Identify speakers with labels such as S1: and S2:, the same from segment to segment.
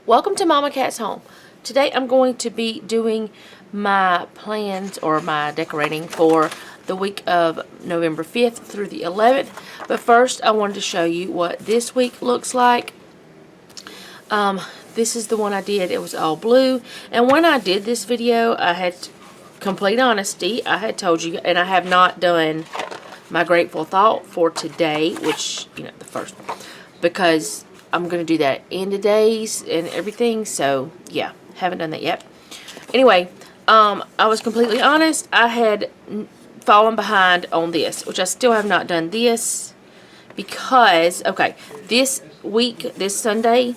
S1: Welcome to Mama Cat's Home. Today I'm going to be doing my plans or my decorating for the week of November 5th through the 11th. But first I wanted to show you what this week looks like. This is the one I did. It was all blue. And when I did this video, I had complete honesty. I had told you, and I have not done my grateful thought for today, which, the first, because I'm going to do that end of days and everything. So, yeah, haven't done that yet. Anyway, I was completely honest. I had fallen behind on this, which I still have not done this because, okay, this week, this Sunday,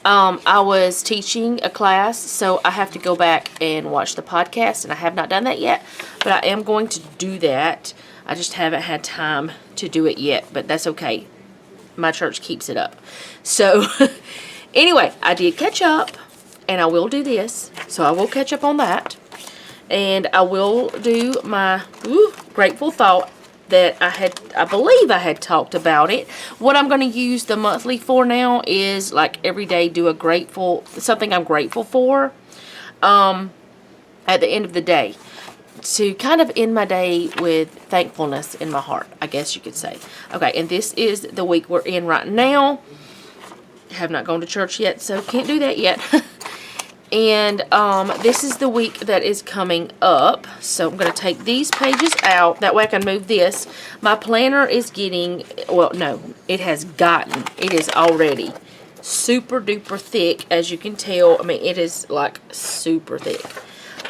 S1: I was teaching a class, so I have to go back and watch the podcast, and I have not done that yet, but I am going to do that. I just haven't had time to do it yet, but that's okay. My church keeps it up. So, anyway, I did catch up, and I will do this, so I will catch up on that, and I will do my grateful thought that I believe I had talked about it. What I'm going to use the monthly for now is like every day do something I'm grateful for at the end of the day, to kind of end my day with thankfulness in my heart, I guess you could say. Okay, and this is the week we're in right now. Have not gone to church yet, so can't do that yet. And this is the week that is coming up. So I'm going to take these pages out. That way I can move this. My planner is getting, well, no, it has gotten. It is already super duper thick, as you can tell. I mean, it is like super thick.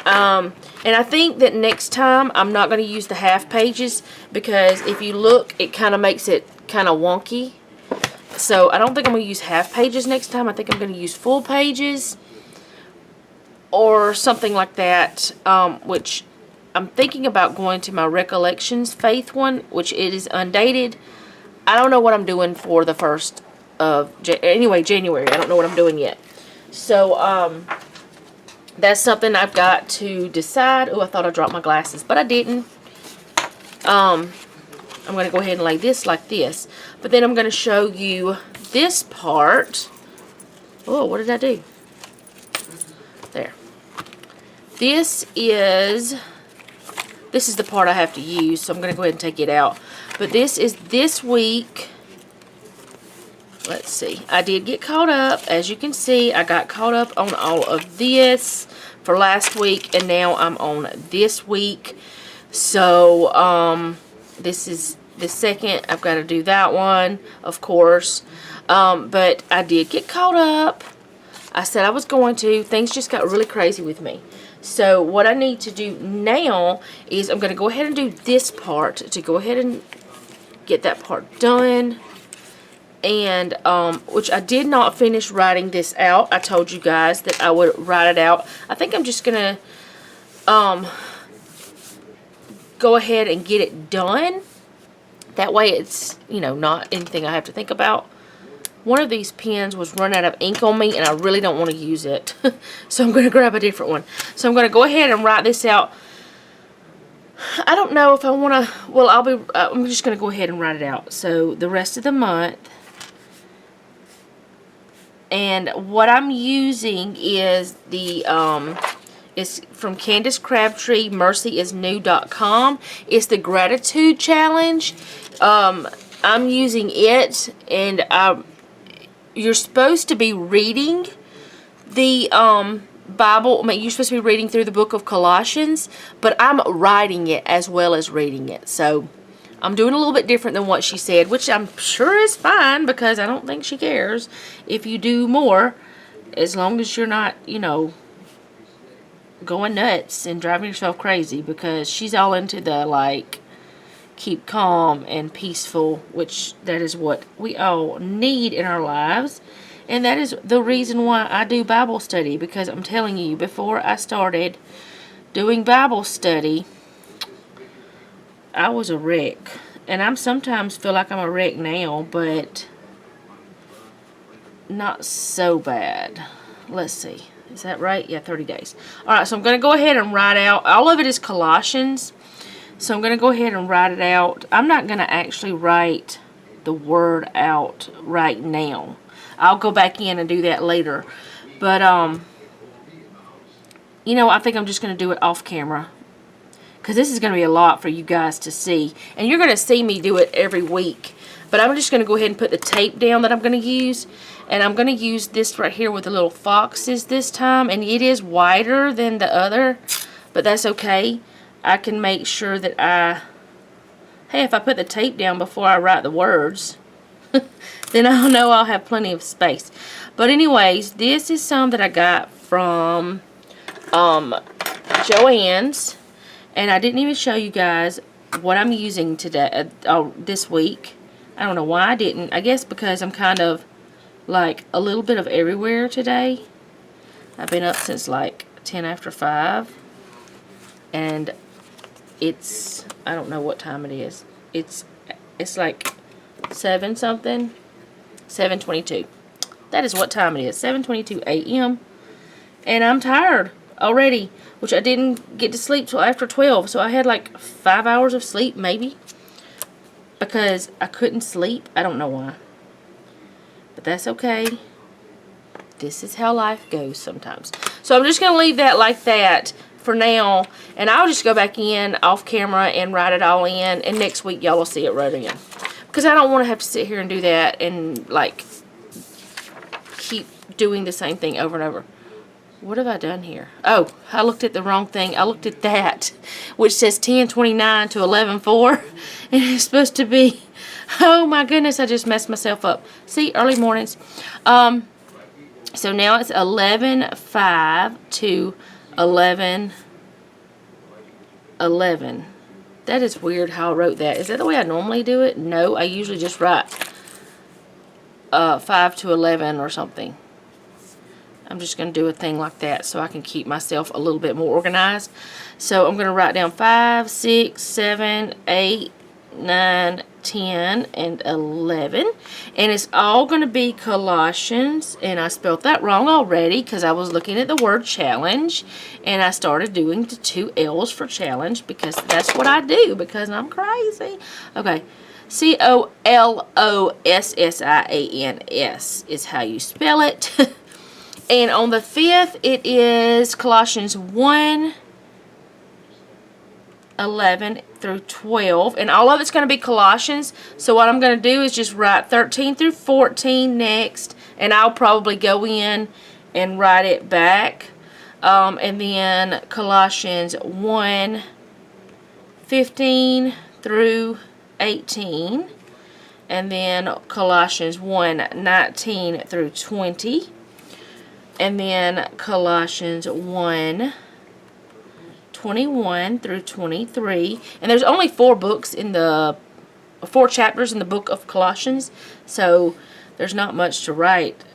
S1: And I think that next time I'm not going to use the half pages, because if you look, it kind of makes it kind of wonky. So I don't think I'm going to use half pages next time. I think I'm going to use full pages or something like that, which I'm thinking about going to my Recollections Faith one, which it is undated. I don't know what I'm doing for the 1st of January. I don't know what I'm doing yet. So, that's something I've got to decide. Oh, I thought I dropped my glasses, but I didn't. I'm going to go ahead and lay this like this. But then I'm going to show you this part. Oh, what did I do? There. This is the part I have to use, so I'm going to go ahead and take it out. But this is this week. Let's see. I did get caught up. As you can see, I got caught up on all of this for last week, and now I'm on this week. So, this is the second. I've got to do that one, of course. But I did get caught up. I said I was going to. Things just got really crazy with me. So what I need to do now is I'm going to go ahead and do this part to go ahead and get that part done. And, which I did not finish writing this out. I told you guys that I would write it out. I think I'm just going to, go ahead and get it done. That way it's, not anything I have to think about. One of these pens was run out of ink on me, and I really don't want to use it. So I'm going to grab a different one. So I'm going to go ahead and write this out. I don't know if I want to, well, I'm just going to go ahead and write it out. So the rest of the month. And what I'm using is it's from Candace Crabtree, mercyisnew.com. It's the gratitude challenge. I'm using it, and you're supposed to be reading the Bible. I mean, you're supposed to be reading through the book of Colossians, but I'm writing it as well as reading it. So I'm doing a little bit different than what she said, which I'm sure is fine, because I don't think she cares if you do more, as long as you're not, going nuts and driving yourself crazy, because she's all into the, like, keep calm and peaceful, which that is what we all need in our lives. And that is the reason why I do Bible study, because I'm telling you, before I started doing Bible study, I was a wreck. And I'm sometimes feel like I'm a wreck now, but not so bad. Let's see. Is that right? Yeah, 30 days. Alright, so I'm going to go ahead and write out. All of it is Colossians. So I'm going to go ahead and write it out. I'm not going to actually write the word out right now. I'll go back in and do that later. But, you know, I think I'm just going to do it off camera. Because this is going to be a lot for you guys to see. And you're going to see me do it every week. But I'm just going to go ahead and put the tape down that I'm going to use. And I'm going to use this right here with the little foxes this time. And it is wider than the other. But that's okay. I can make sure that hey, if I put the tape down before I write the words, then I'll know I'll have plenty of space. But anyways, this is some that I got from Joann's. And I didn't even show you guys what I'm using today, this week. I don't know why I didn't. I guess because I'm kind of like a little bit of everywhere today. I've been up since like 10 after 5. And it's, I don't know what time it is. It's like 7 something. 7:22. That is what time it is. 7:22 a.m. And I'm tired already, which I didn't get to sleep till after 12. So I had like 5 hours of sleep maybe. Because I couldn't sleep. I don't know why. But that's okay. This is how life goes sometimes. So I'm just going to leave that like that for now. And I'll just go back in off camera and write it all in. And next week y'all will see it wrote in. Because I don't want to have to sit here and do that and like keep doing the same thing over and over. What have I done here? Oh, I looked at the wrong thing. I looked at that, which says 10:29 to 11:04. And it's supposed to be, oh my goodness, I just messed myself up. See, early mornings. So now it's 11:05 to 11:11. That is weird how I wrote that. Is that the way I normally do it? No, I usually just write 5 to 11 or something. I'm just going to do a thing like that so I can keep myself a little bit more organized. So I'm going to write down 5, 6, 7, 8, 9, 10, and 11. And it's all going to be Colossians. And I spelled that wrong already because I was looking at the word challenge. And I started doing the 2 L's for challenge because that's what I do because I'm crazy. Okay. Colossians is how you spell it. And on the 5th, it is Colossians 1:11 through 12. And all of it's going to be Colossians. So what I'm going to do is just write 13 through 14 next. And I'll probably go in and write it back. And then Colossians 1:15 through 18. And then Colossians 1:19 through 20. And then Colossians 1:21 through 23. And there's only 4 chapters in the book of Colossians. So there's not much to write.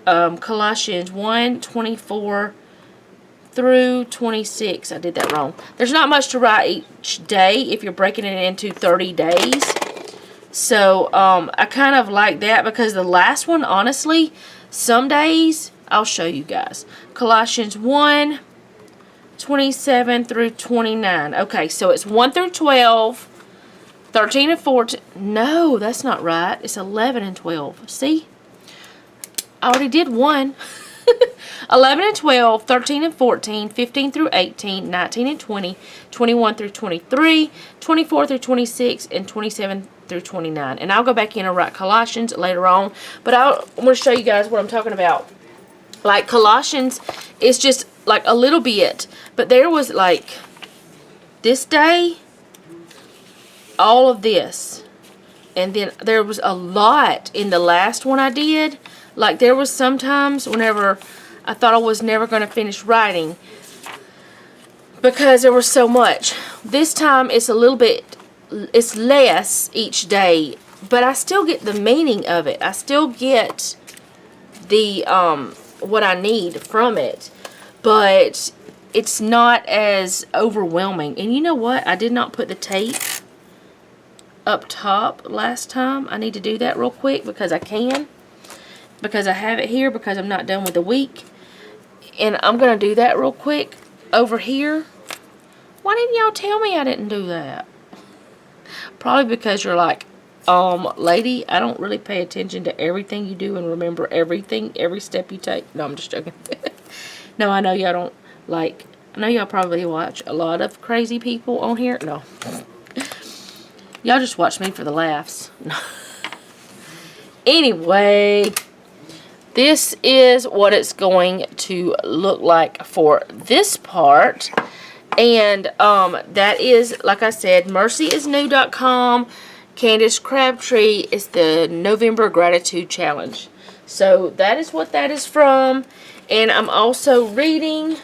S1: Colossians 1:24 through 26. I did that wrong. There's not much to write each day if you're breaking it into 30 days. So I kind of like that because the last one, honestly, some days, I'll show you guys. Colossians 1:27 through 29. Okay, so it's 1 through 12, 13 and 14. No, that's not right. It's 11 and 12. See? I already did 1. 11 and 12, 13 and 14, 15 through 18, 19 and 20, 21 through 23, 24 through 26, and 27 through 29. And I'll go back in and write Colossians later on. But I want to show you guys what I'm talking about. Like Colossians is just like a little bit. But there was like this day, all of this. And then there was a lot in the last one I did. Like there was sometimes whenever I thought I was never going to finish writing because there was so much. This time it's a little bit, it's less each day, but I still get the meaning of it. I still get the what I need from it, but it's not as overwhelming. And you know what? I did not put the tape up top last time. I need to do that real quick because I can. Because I have it here because I'm not done with the week. And I'm going to do that real quick over here. Why didn't y'all tell me I didn't do that? Probably because you're like, lady, I don't really pay attention to everything you do and remember everything, every step you take. No, I'm just joking. No, I know y'all don't like, I know y'all probably watch a lot of crazy people on here. No. Y'all just watch me for the laughs. Anyway, this is what it's going to look like for this part. And that is, like I said, mercyisnew.com. Candace Crabtree is the November Gratitude Challenge. So that is what that is from. And I'm also reading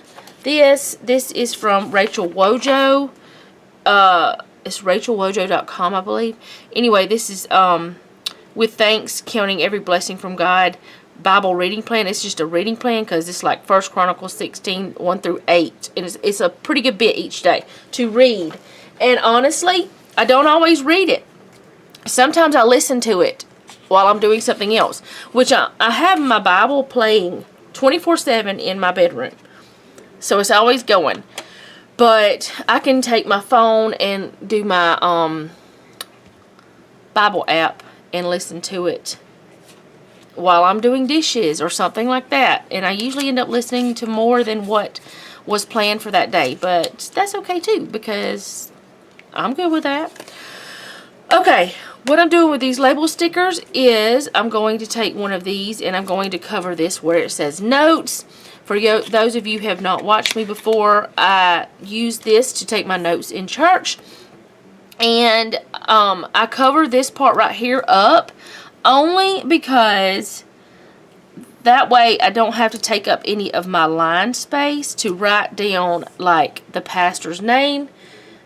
S1: this. This is from Rachel Wojo. It's rachelwojo.com, I believe. Anyway, this is with thanks, counting every blessing from God. Bible reading plan. It's just a reading plan because it's like 1 Chronicles 16, 1 through 8. And it's a pretty good bit each day to read. And honestly, I don't always read it. Sometimes I listen to it while I'm doing something else. Which I have my Bible playing 24/7 in my bedroom. So it's always going. But I can take my phone and do my Bible app and listen to it while I'm doing dishes or something like that. And I usually end up listening to more than what was planned for that day. But that's okay too, because I'm good with that. Okay, what I'm doing with these label stickers is I'm going to take one of these and I'm going to cover this where it says notes. For those of you who have not watched me before, I use this to take my notes in church. And I cover this part right here up only because that way I don't have to take up any of my line space to write down like the pastor's name,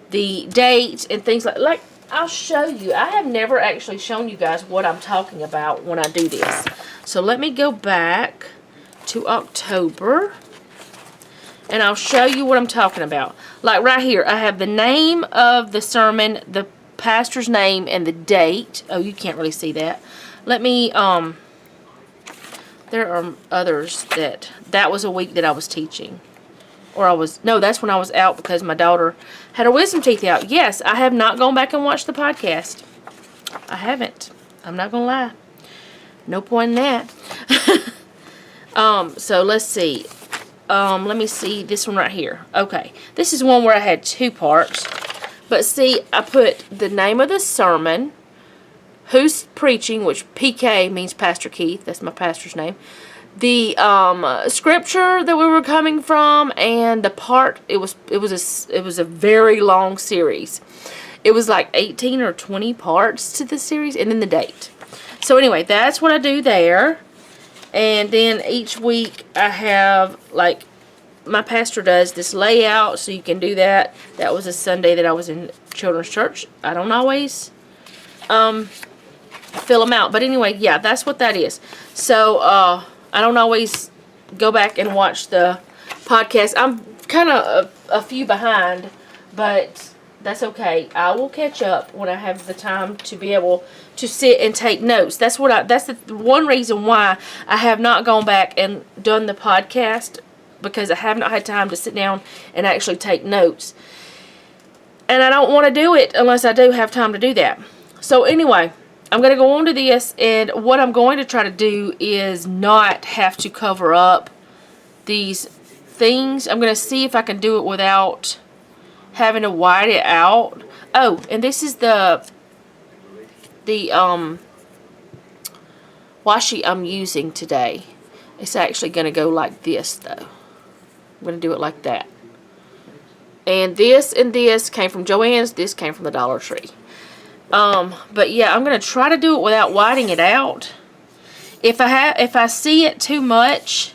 S1: the date, and things like I'll show you. I have never actually shown you guys what I'm talking about when I do this. So let me go back to October and I'll show you what I'm talking about. Like right here, I have the name of the sermon, the pastor's name, and the date. Oh, you can't really see that. Let me, there are others that was a week that I was teaching. Or no, that's when I was out because my daughter had her wisdom teeth out. Yes, I have not gone back and watched the podcast. I haven't. I'm not going to lie. No point in that. So let's see. Let me see this one right here. Okay. This is one where I had 2 parts. But see, I put the name of the sermon, who's preaching, which PK means Pastor Keith. That's my pastor's name. The scripture that we were coming from, and the part. It was a very long series. It was like 18 or 20 parts to the series, and then the date. So anyway, that's what I do there. And then each week I have, like, my pastor does this layout, so you can do that. That was a Sunday that I was in children's church. I don't always fill them out. But anyway, yeah, that's what that is. So, I don't always go back and watch the podcast. I'm kind of a few behind, but that's okay. I will catch up when I have the time to be able to sit and take notes. That's the one reason why I have not gone back and done the podcast, because I have not had time to sit down and actually take notes. And I don't want to do it unless I do have time to do that. So anyway, I'm going to go on to this, and what I'm going to try to do is not have to cover up these things. I'm going to see if I can do it without having to white it out. Oh, and this is the washi I'm using today. It's actually going to go like this, though. I'm going to do it like that. And this came from Joann's. This came from the Dollar Tree. But yeah, I'm going to try to do it without whiting it out. If I see it too much,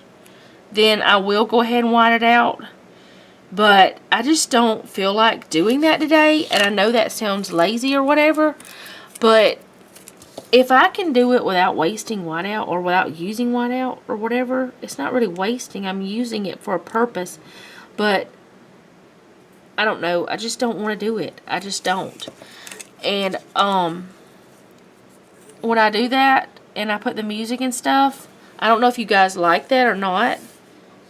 S1: then I will go ahead and white it out. But I just don't feel like doing that today. And I know that sounds lazy or whatever. But if I can do it without wasting whiteout or without using whiteout or whatever, it's not really wasting. I'm using it for a purpose. But I don't know. I just don't want to do it. I just don't. And when I do that and I put the music and stuff, I don't know if you guys like that or not.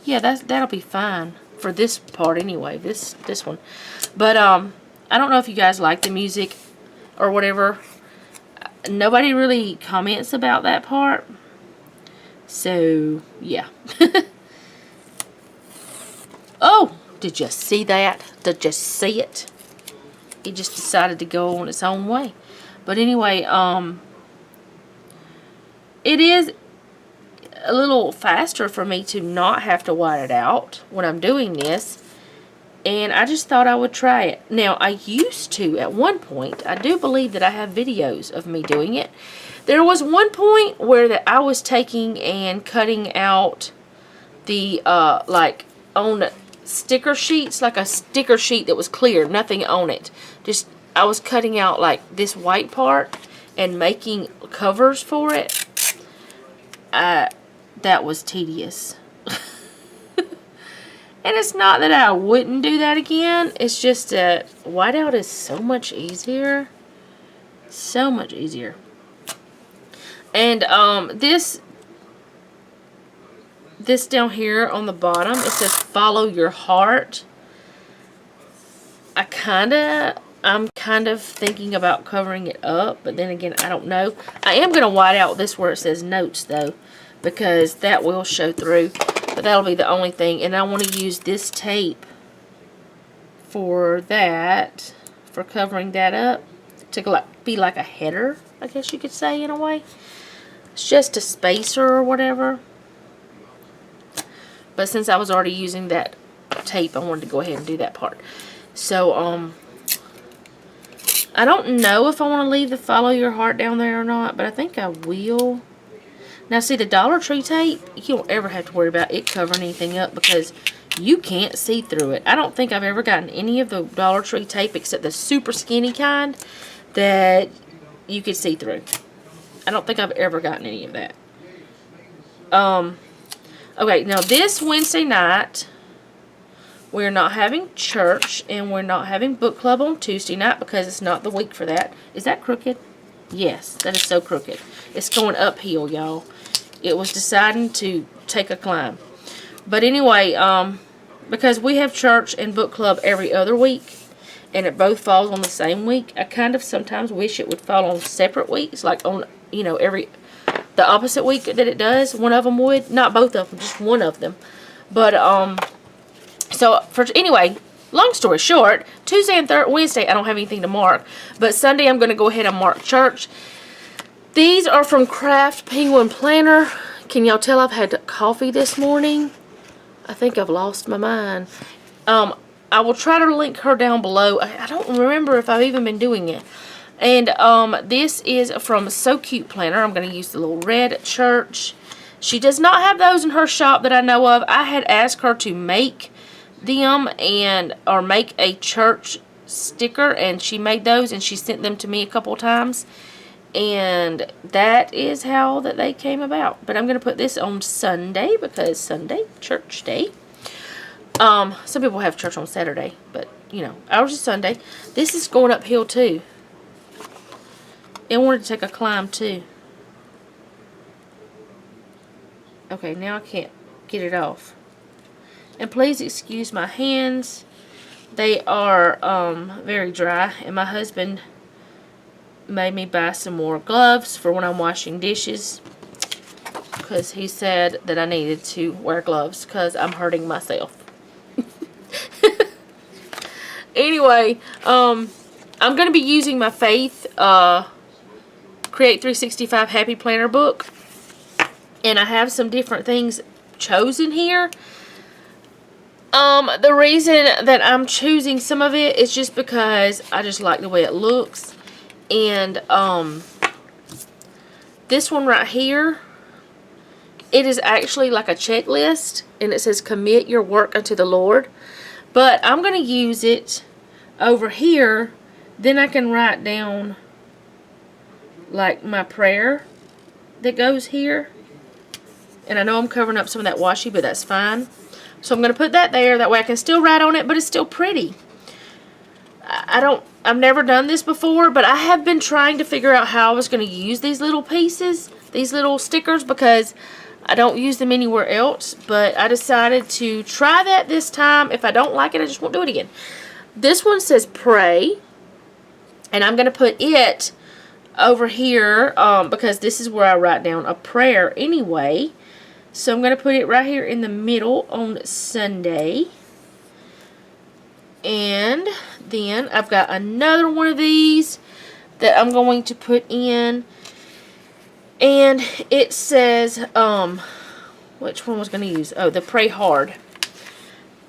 S1: Yeah, that'll be fine for this part anyway. This one. But I don't know if you guys like the music or whatever. nobody really comments about that part. So, yeah. Oh, did you see that? Did you see it? It just decided to go on its own way. But anyway, it is a little faster for me to not have to white it out when I'm doing this. And I just thought I would try it. Now, I used to at one point. I do believe that I have videos of me doing it. There was one point where that I was taking and cutting out the, like, on sticker sheets, like a sticker sheet that was clear, nothing on it. Just, I was cutting out, like, this white part and making covers for it. That was tedious. And it's not that I wouldn't do that again. It's just that whiteout is so much easier. So much easier. And this down here on the bottom, it says follow your heart. I'm kind of thinking about covering it up, but then again, I don't know. I am going to white out this where it says notes though, because that will show through. But that'll be the only thing. And I want to use this tape for that, for covering that up, to be like a header, I guess you could say, in a way. It's just a spacer or whatever. But since I was already using that tape, I wanted to go ahead and do that part. So, I don't know if I want to leave the follow your heart down there or not, but I think I will. Now, see, the Dollar Tree tape, you don't ever have to worry about it covering anything up because you can't see through it. I don't think I've ever gotten any of the Dollar Tree tape except the super skinny kind that you could see through. I don't think I've ever gotten any of that. Okay, now this Wednesday night, we're not having church and we're not having book club on Tuesday night because it's not the week for that. Is that crooked? Yes, that is so crooked. It's going uphill, y'all. It was deciding to take a climb. But anyway, because we have church and book club every other week, and it both falls on the same week, I kind of sometimes wish it would fall on separate weeks, like on, you know, the opposite week that it does. One of them would. Not both of them, just one of them. But, so, anyway, long story short, Tuesday and Wednesday, I don't have anything to mark. But Sunday, I'm going to go ahead and mark church. These are from Craft Penguin Planner. Can y'all tell I've had coffee this morning? I think I've lost my mind. I will try to link her down below. I don't remember if I've even been doing it. And this is from So Cute Planner. I'm going to use the little red at church. She does not have those in her shop that I know of. I had asked her to make them or make a church sticker, and she made those and she sent them to me a couple of times, and that is how that they came about. But I'm going to put this on Sunday because Sunday, church day. Some people have church on Saturday, but you know, ours is Sunday. This is going uphill too. It wanted to take a climb too. Okay, now I can't get it off. And please excuse my hands. They are very dry. And my husband made me buy some more gloves for when I'm washing dishes, because he said that I needed to wear gloves because I'm hurting myself. Anyway, I'm going to be using my Faith Create 365 Happy Planner book. And I have some different things chosen here. The reason that I'm choosing some of it is just because I just like the way it looks. And this one right here, it is actually like a checklist, and it says commit your work unto the Lord. But I'm going to use it over here, then I can write down like my prayer that goes here. And I know I'm covering up some of that washi, but that's fine. So I'm going to put that there. That way I can still write on it, but it's still pretty. I've never done this before, but I have been trying to figure out how I was going to use these little pieces, these little stickers, because I don't use them anywhere else. But I decided to try that this time. If I don't like it, I just won't do it again. This one says pray, and I'm going to put it over here because this is where I write down a prayer anyway. So I'm going to put it right here in the middle on Sunday. And then I've got another one of these that I'm going to put in. And it says, which one was going to use? Oh, the Pray Hard.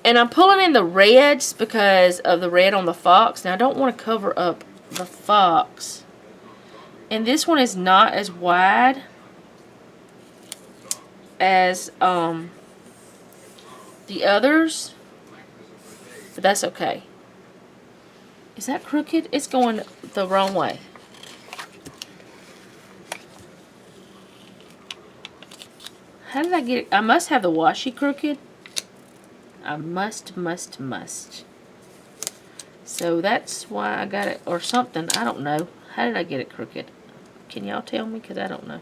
S1: And I'm pulling in the reds because of the red on the fox. Now, I don't want to cover up the fox. And this one is not as wide as the others. But that's okay. Is that crooked? It's going the wrong way. How did I get it? I must have the washi crooked. I must. So that's why I got it, or something. I don't know. How did I get it crooked? Can y'all tell me? Because I don't know.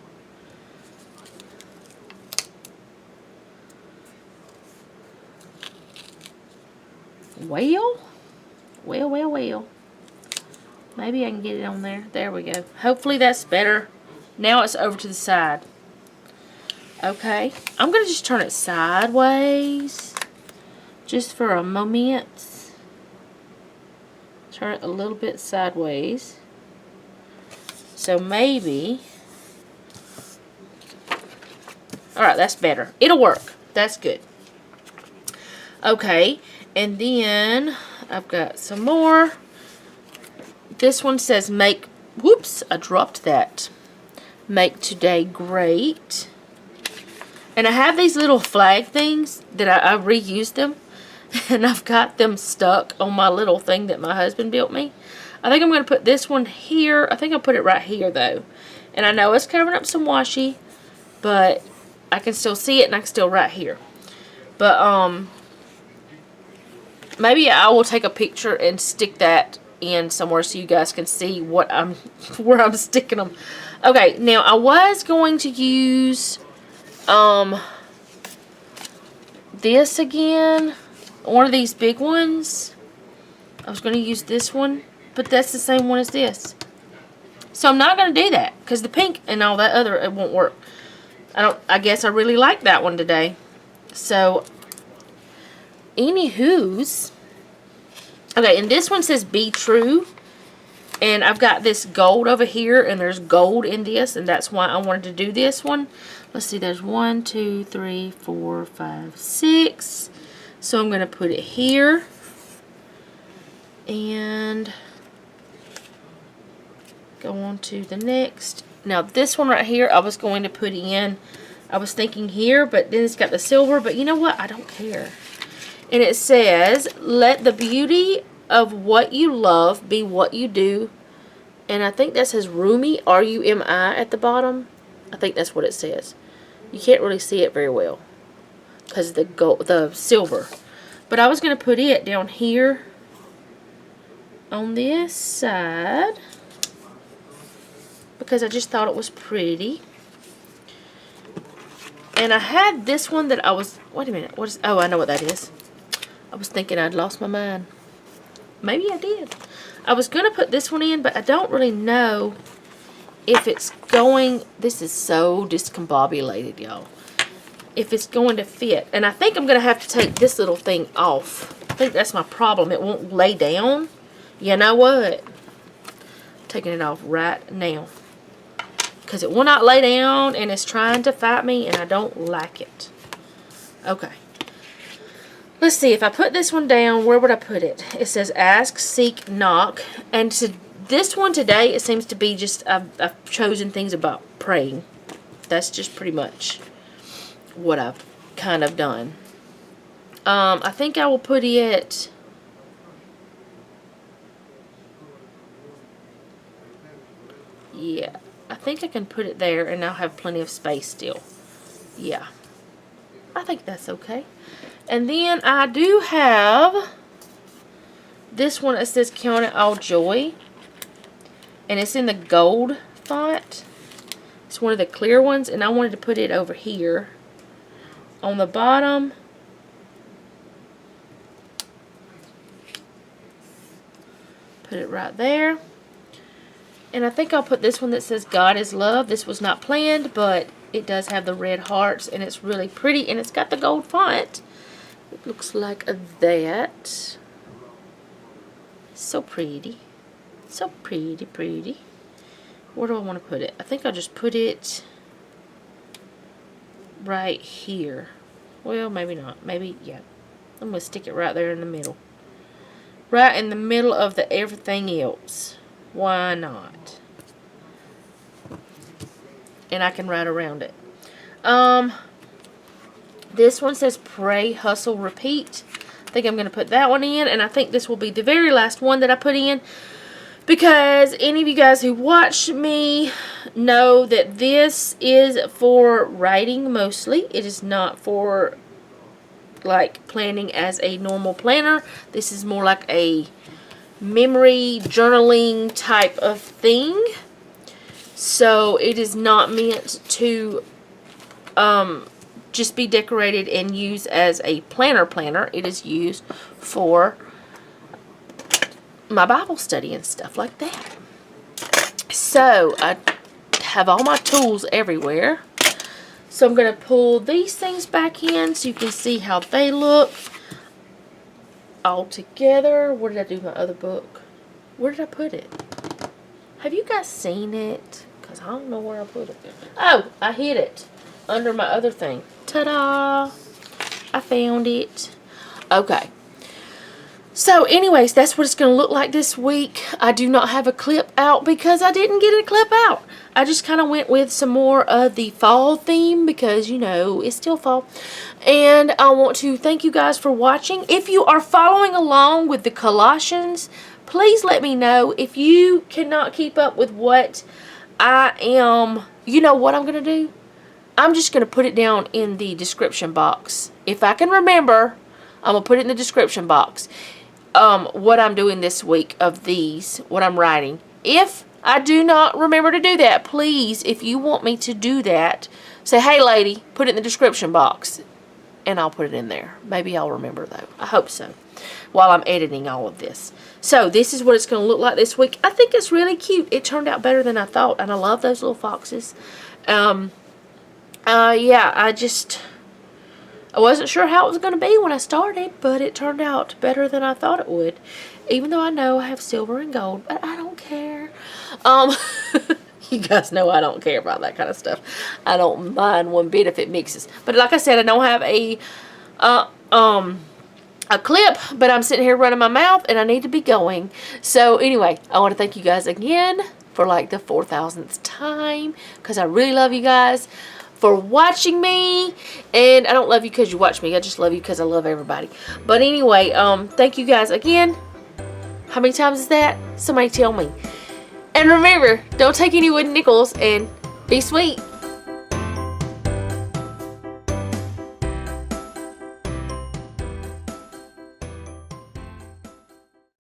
S1: Well. Maybe I can get it on there. There we go. Hopefully that's better. Now it's over to the side. Okay. I'm going to just turn it sideways. Just for a moment. Turn it a little bit sideways. So maybe. Alright, that's better. It'll work. That's good. Okay. And then I've got some more. This one says make, whoops, I dropped that. Make today great. And I have these little flag things that I reused them. And I've got them stuck on my little thing that my husband built me. I think I'm going to put this one here. I think I'll put it right here though. And I know it's covering up some washi. But I can still see it and I can still write here. But maybe I will take a picture and stick that in somewhere so you guys can see what where I'm sticking them. Okay, now I was going to use this again, one of these big ones. I was going to use this one, but that's the same one as this. So I'm not going to do that because the pink and all that other, it won't work. I guess I really like that one today. So anywho's, okay, and this one says be true. And I've got this gold over here, and there's gold in this, and that's why I wanted to do this one. Let's see, there's 1, 2, 3, 4, 5, 6. So I'm going to put it here. And go on to the next. Now this one right here, I was going to put in, I was thinking here, but then it's got the silver, but you know what? I don't care. And it says, let the beauty of what you love be what you do. And I think that says Rumi, R-U-M-I at the bottom. I think that's what it says. You can't really see it very well because of the gold, the silver. But I was going to put it down here on this side because I just thought it was pretty. And I had this one that I was, wait a minute, what is, oh, I know what that is. I was thinking I'd lost my mind. Maybe I did. I was going to put this one in, but I don't really know if it's going, this is so discombobulated, y'all. If it's going to fit. And I think I'm going to have to take this little thing off. I think that's my problem. It won't lay down. You know what? I'm taking it off right now. Because it will not lay down and it's trying to fight me and I don't like it. Okay. Let's see, if I put this one down, where would I put it? It says ask, seek, knock. And to this one today, it seems to be just, I've chosen things about praying. That's just pretty much what I've kind of done. I think I will put it, yeah, I think I can put it there and I'll have plenty of space still. Yeah, I think that's okay. And then I do have this one that says count it all joy. And it's in the gold font. It's one of the clear ones. And I wanted to put it over here. On the bottom. Put it right there. And I think I'll put this one that says God is love. This was not planned, but it does have the red hearts, and it's really pretty, and it's got the gold font. It looks like that. So pretty. So pretty, pretty. Where do I want to put it? I think I'll just put it right here. Well, maybe not. Maybe, yeah. I'm going to stick it right there in the middle. Right in the middle of the everything else. Why not? And I can write around it. This one says pray, hustle, repeat. I think I'm going to put that one in. And I think this will be the very last one that I put in. Because any of you guys who watch me know that this is for writing mostly. It is not for like planning as a normal planner. This is more like a memory journaling type of thing. So it is not meant to just be decorated and used as a planner. It is used for my Bible study and stuff like that. So I have all my tools everywhere. So I'm going to pull these things back in so you can see how they look all together. Where did I do my other book? Where did I put it? Have you guys seen it? Because I don't know where I put it. Oh, I hid it under my other thing. Ta-da! I found it. Okay. So anyways, that's what it's going to look like this week. I do not have a clip out because I didn't get a clip out. I just kind of went with some more of the fall theme because, you know, it's still fall. And I want to thank you guys for watching. If you are following along with the Colossians, please let me know. If you cannot keep up with what I am, you know what I'm going to do? I'm just going to put it down in the description box. If I can remember, I'm going to put it in the description box. What I'm doing this week of these, what I'm writing. If I do not remember to do that, please, if you want me to do that, say, hey lady, put it in the description box. And I'll put it in there. Maybe I'll remember though. I hope so. While I'm editing all of this. So this is what it's going to look like this week. I think it's really cute. It turned out better than I thought. And I love those little foxes. Yeah, I wasn't sure how it was going to be when I started, but it turned out better than I thought it would. Even though I know I have silver and gold, but I don't care. You guys know I don't care about that kind of stuff. I don't mind one bit if it mixes. But like I said, I don't have a clip, but I'm sitting here running my mouth and I need to be going. So anyway, I want to thank you guys again for like the 4,000th time because I really love you guys for watching me. And I don't love you because you watch me. I just love you because I love everybody. But anyway, thank you guys again. How many times is that? Somebody tell me. And remember, don't take any wooden nickels and be sweet.